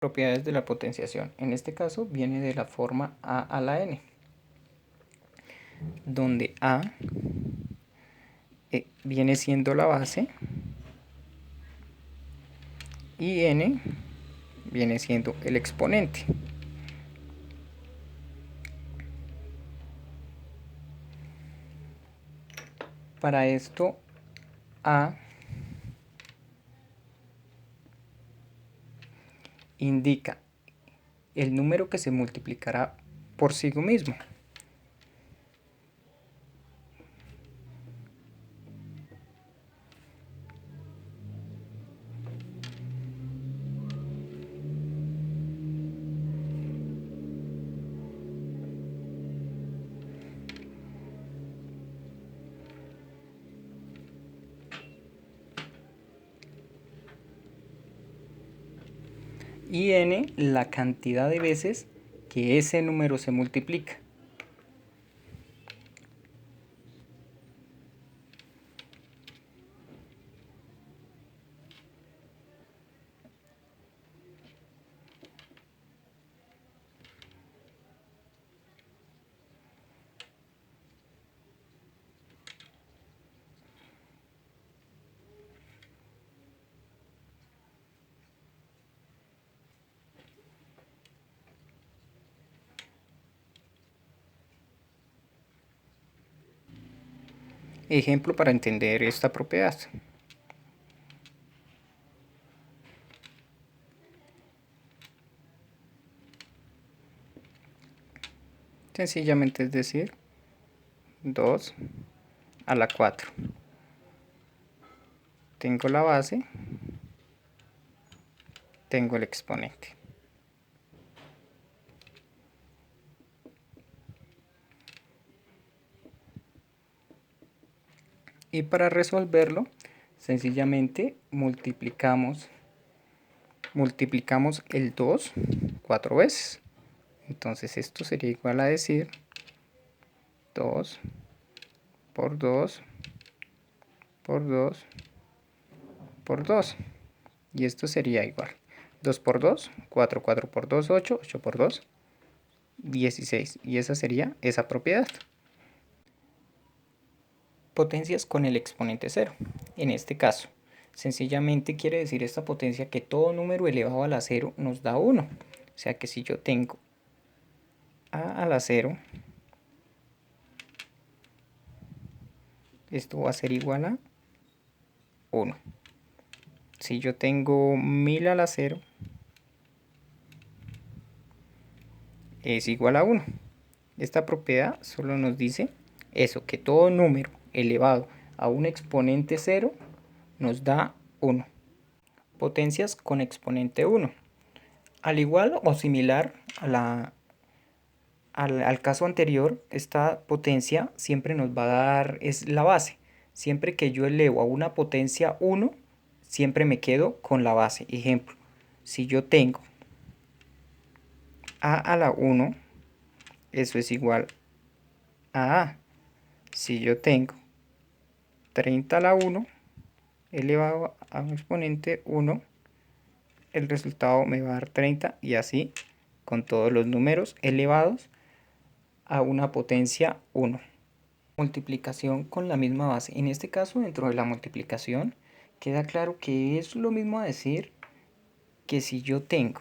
Propiedades de la potenciación. En este caso viene de la forma a a la n, donde a viene siendo la base y n viene siendo el exponente. Para esto, a indica el número que se multiplicará por sí mismo. Y n la cantidad de veces que ese número se multiplica. Ejemplo para entender esta propiedad. Sencillamente es decir, 2 a la 4. Tengo la base, tengo el exponente. Y para resolverlo, sencillamente multiplicamos el 2 4 veces. Entonces esto sería igual a decir 2 por 2 por 2 por 2. Y esto sería igual. 2 por 2, 4, 4 por 2, 8, 8 por 2, 16. Y esa sería esa propiedad. Potencias con el exponente 0. En este caso, sencillamente quiere decir esta potencia que todo número elevado a la 0 nos da 1. O sea que si yo tengo a la 0, esto va a ser igual a 1. Si yo tengo 1000 a la 0, es igual a 1. Esta propiedad solo nos dice eso, que todo número elevado a un exponente 0 nos da 1. Potencias con exponente 1. Al igual o similar al caso anterior, esta potencia siempre nos va a dar, es la base. Siempre que yo elevo a una potencia 1, siempre me quedo con la base. Ejemplo, si yo tengo a la 1, eso es igual a. Si yo tengo 30 a la 1 elevado a un exponente 1, el resultado me va a dar 30 y así con todos los números elevados a una potencia 1. Multiplicación con la misma base. En este caso, dentro de la multiplicación, queda claro que es lo mismo a decir que si yo tengo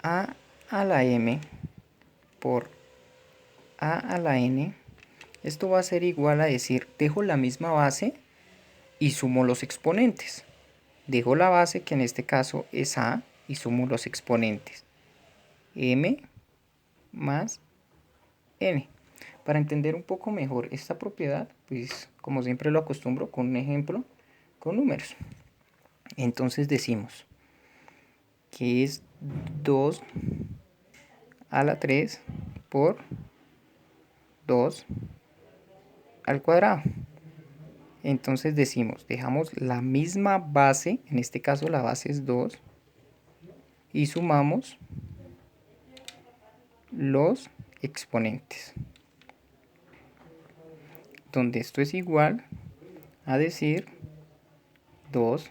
a la m por a la n, esto va a ser igual a decir, dejo la misma base y sumo los exponentes. Dejo la base, que en este caso es a, y sumo los exponentes. M más n. Para entender un poco mejor esta propiedad, pues como siempre lo acostumbro con un ejemplo con números. Entonces decimos que es 2 a la 3 por 2 al cuadrado. Entonces decimos, dejamos la misma base, en este caso la base es 2, y sumamos los exponentes, donde esto es igual a decir 2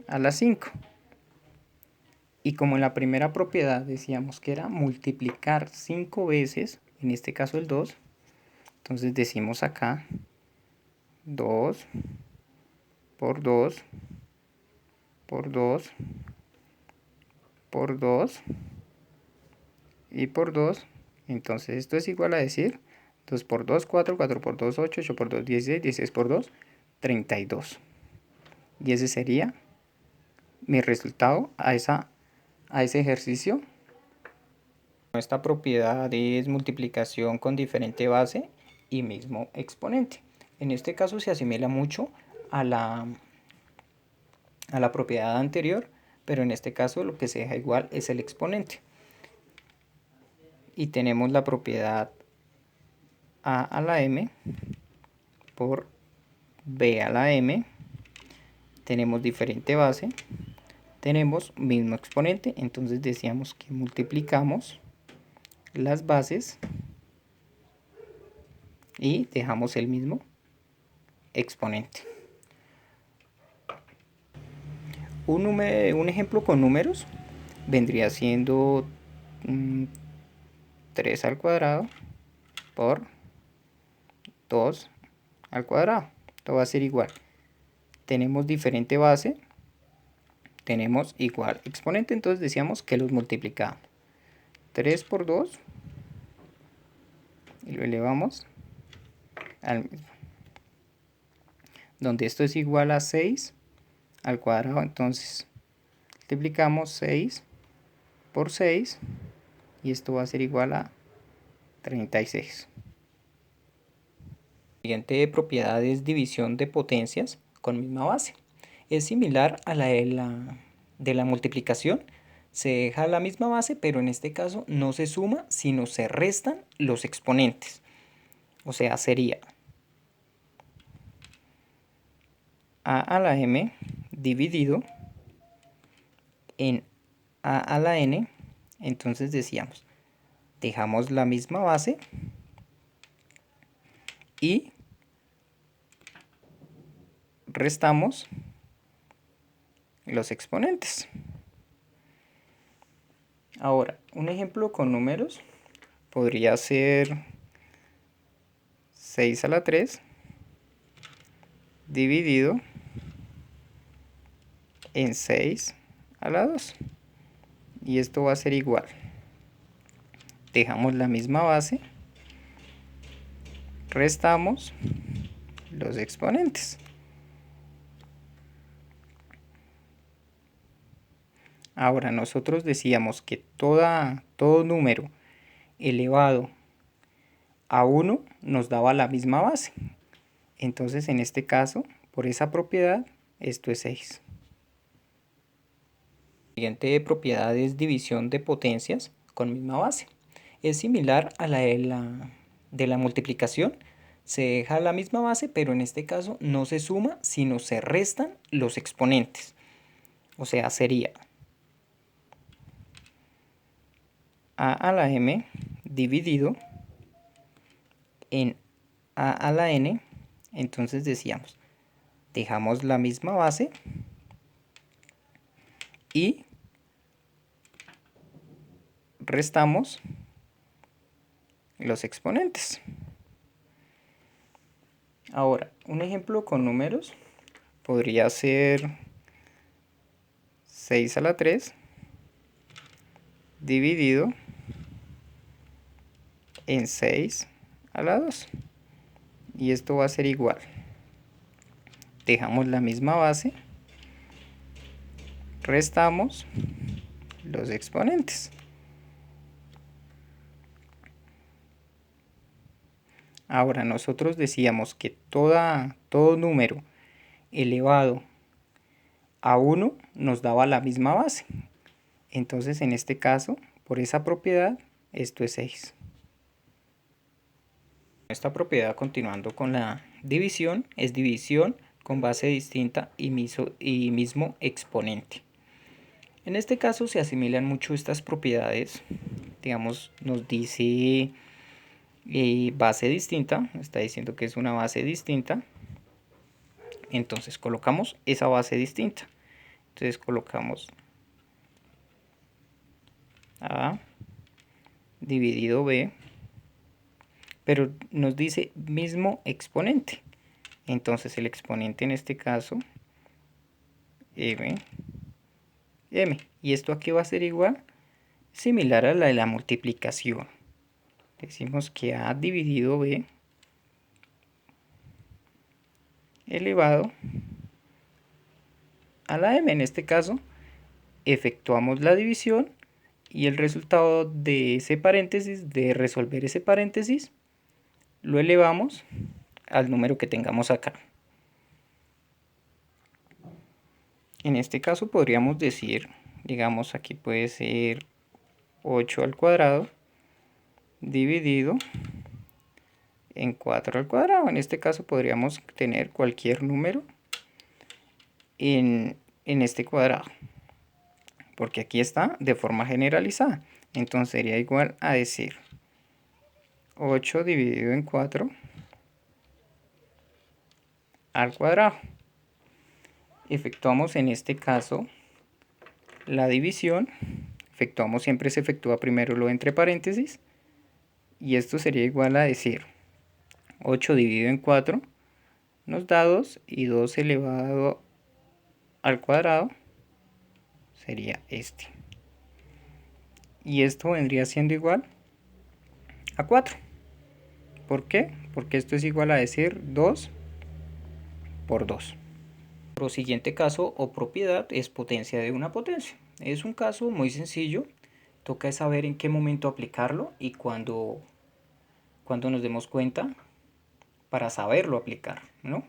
a la 5. Y como en la primera propiedad decíamos que era multiplicar 5 veces, en este caso el 2, entonces decimos acá 2 por 2 por 2 por 2 y por 2. Entonces esto es igual a decir 2 por 2, 4, 4 por 2, 8, 8 por 2, 16, 16 por 2, 32. Y ese sería mi resultado a ese ejercicio. Esta propiedad es multiplicación con diferente base y mismo exponente. En este caso se asimila mucho a la propiedad anterior, pero en este caso lo que se deja igual es el exponente. Y tenemos la propiedad a a la m por b a la m. Tenemos diferente base, tenemos mismo exponente, entonces decíamos que multiplicamos las bases y dejamos el mismo exponente. Un ejemplo con números vendría siendo 3 al cuadrado por 2 al cuadrado. Esto va a ser igual. Tenemos diferente base, tenemos igual exponente, entonces decíamos que los multiplicamos. 3 por 2 y lo elevamos al mismo. Donde esto es igual a 6 al cuadrado, entonces multiplicamos 6 por 6 y esto va a ser igual a 36. La siguiente propiedad es división de potencias con misma base. Es similar a la de la multiplicación. Se deja la misma base, pero en este caso no se suma, sino se restan los exponentes. O sea, sería a a la m dividido en a a la n. Entonces decíamos, dejamos la misma base y restamos los exponentes. Ahora, un ejemplo con números podría ser 6 a la 3 dividido en 6 a la 2. Y esto va a ser igual. Dejamos la misma base, restamos los exponentes. Ahora, nosotros decíamos que todo número elevado a 1 nos daba la misma base. Entonces, en este caso, por esa propiedad, esto es 6. La siguiente propiedad es división de potencias con misma base. Es similar a la de la multiplicación. Se deja la misma base, pero en este caso no se suma, sino se restan los exponentes. O sea, sería a a la m dividido en a a la n. Entonces decíamos, dejamos la misma base y restamos los exponentes. Ahora, un ejemplo con números podría ser 6 a la 3 dividido en 6 a la 2. Y esto va a ser igual. Dejamos la misma base, restamos los exponentes. Ahora, nosotros decíamos que todo número elevado a 1 nos daba la misma base. Entonces, en este caso, por esa propiedad, esto es 6. Esta propiedad, continuando con la división, es división con base distinta y mismo exponente. En este caso se asimilan mucho estas propiedades. Digamos, nos dice base distinta, está diciendo que es una base distinta. Entonces colocamos esa base distinta. Entonces colocamos A dividido B, pero nos dice mismo exponente. Entonces el exponente en este caso, m, y esto aquí va a ser igual, similar a la de la multiplicación. Decimos que A dividido B elevado a la m. En este caso, efectuamos la división y el resultado de ese paréntesis, de resolver ese paréntesis, lo elevamos al número que tengamos acá. En este caso podríamos decir, digamos aquí puede ser 8 al cuadrado dividido en 4 al cuadrado. En este caso podríamos tener cualquier número en este cuadrado, porque aquí está de forma generalizada. Entonces sería igual a decir 8 dividido en 4 al cuadrado. Efectuamos en este caso la división. Siempre se efectúa primero lo entre paréntesis. Y esto sería igual a decir 8 dividido en 4 nos da 2 y 2 elevado al cuadrado sería este. Y esto vendría siendo igual a 4. ¿Por qué? Porque esto es igual a decir 2 por 2. Nuestro siguiente caso o propiedad es potencia de una potencia. Es un caso muy sencillo. Toca saber en qué momento aplicarlo y cuando nos demos cuenta para saberlo aplicar, ¿no?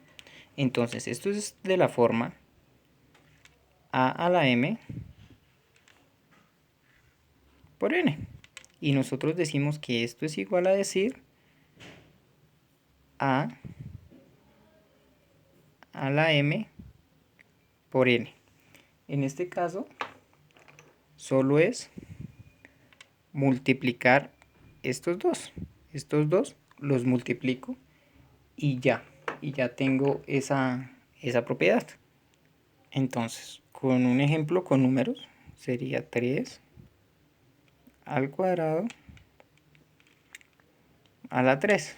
Entonces, esto es de la forma a a la m por n. Y nosotros decimos que esto es igual a decir a la m por n. En este caso, solo es multiplicar estos dos. Estos dos los multiplico y ya tengo esa propiedad. Entonces, con un ejemplo con números, sería 3 al cuadrado a la 3.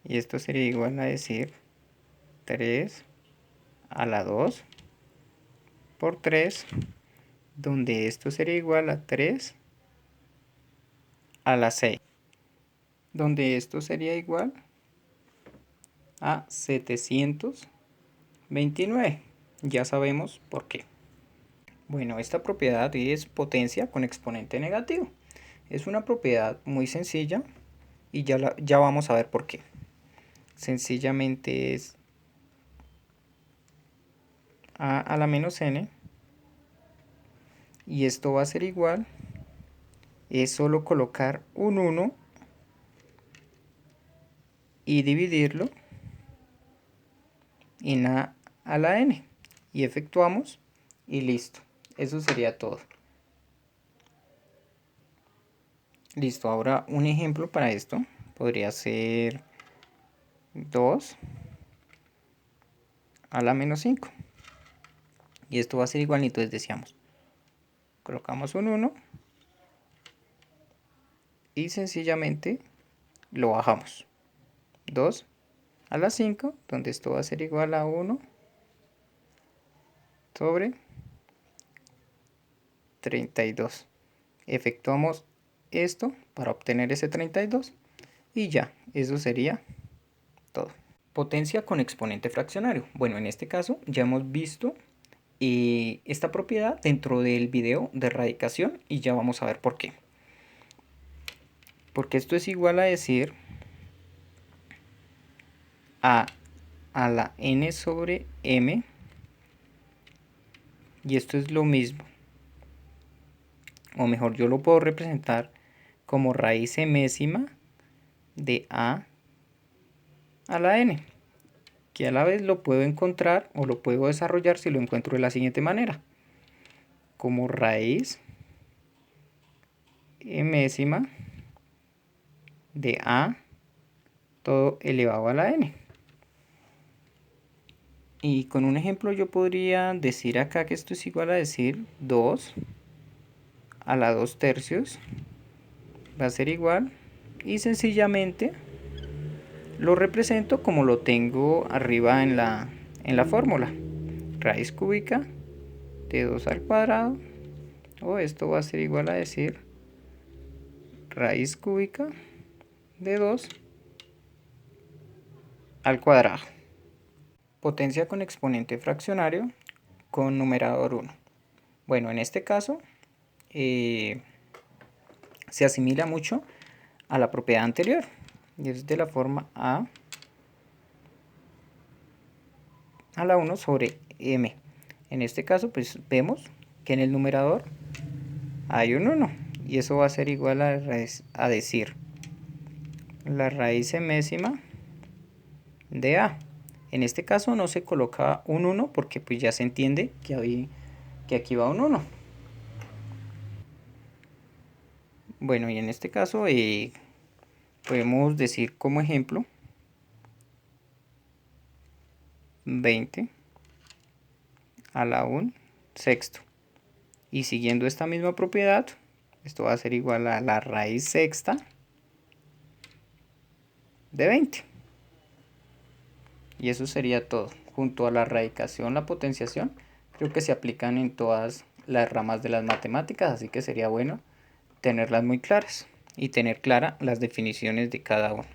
Y esto sería igual a decir 3 a la 2 por 3, donde esto sería igual a 3 a la 6, donde esto sería igual a 729. Ya sabemos por qué. Bueno, esta propiedad es potencia con exponente negativo. Es una propiedad muy sencilla y ya vamos a ver por qué. Sencillamente es a la menos n, y esto va a ser igual, es solo colocar un 1 y dividirlo en a la n, y efectuamos y listo. Eso sería todo. Listo, ahora un ejemplo para esto podría ser 2 a la menos 5. Y esto va a ser igual, entonces decíamos, colocamos un 1 y sencillamente lo bajamos. 2 a la 5, donde esto va a ser igual a 1 sobre 32. Efectuamos esto para obtener ese 32 y ya, eso sería todo. Potencia con exponente fraccionario. Bueno, en este caso ya hemos visto esta propiedad dentro del video de radicación y ya vamos a ver por qué. Porque esto es igual a decir a la n sobre m, y esto es lo mismo, o mejor, yo lo puedo representar como raíz enésima de a la n, que a la vez lo puedo encontrar o lo puedo desarrollar si lo encuentro de la siguiente manera, como raíz enésima de a todo elevado a la n. Y con un ejemplo yo podría decir acá que esto es igual a decir 2 a la 2/3 va a ser igual, y sencillamente lo represento como lo tengo arriba en la fórmula. Raíz cúbica de 2 al cuadrado, o esto va a ser igual a decir raíz cúbica de 2 al cuadrado. Potencia con exponente fraccionario con numerador 1. Bueno, en este caso se asimila mucho a la propiedad anterior, y es de la forma a la 1 sobre m. En este caso pues vemos que en el numerador hay un 1, y eso va a ser igual a decir la raíz enésima de a. En este caso no se coloca un 1 porque pues ya se entiende que aquí va un 1. Bueno, y en este caso podemos decir como ejemplo 20 a la 1/6. Y siguiendo esta misma propiedad, esto va a ser igual a la raíz sexta de 20. Y eso sería todo. Junto a la radicación, la potenciación, creo que se aplican en todas las ramas de las matemáticas, así que sería bueno tenerlas muy claras y tener claras las definiciones de cada uno.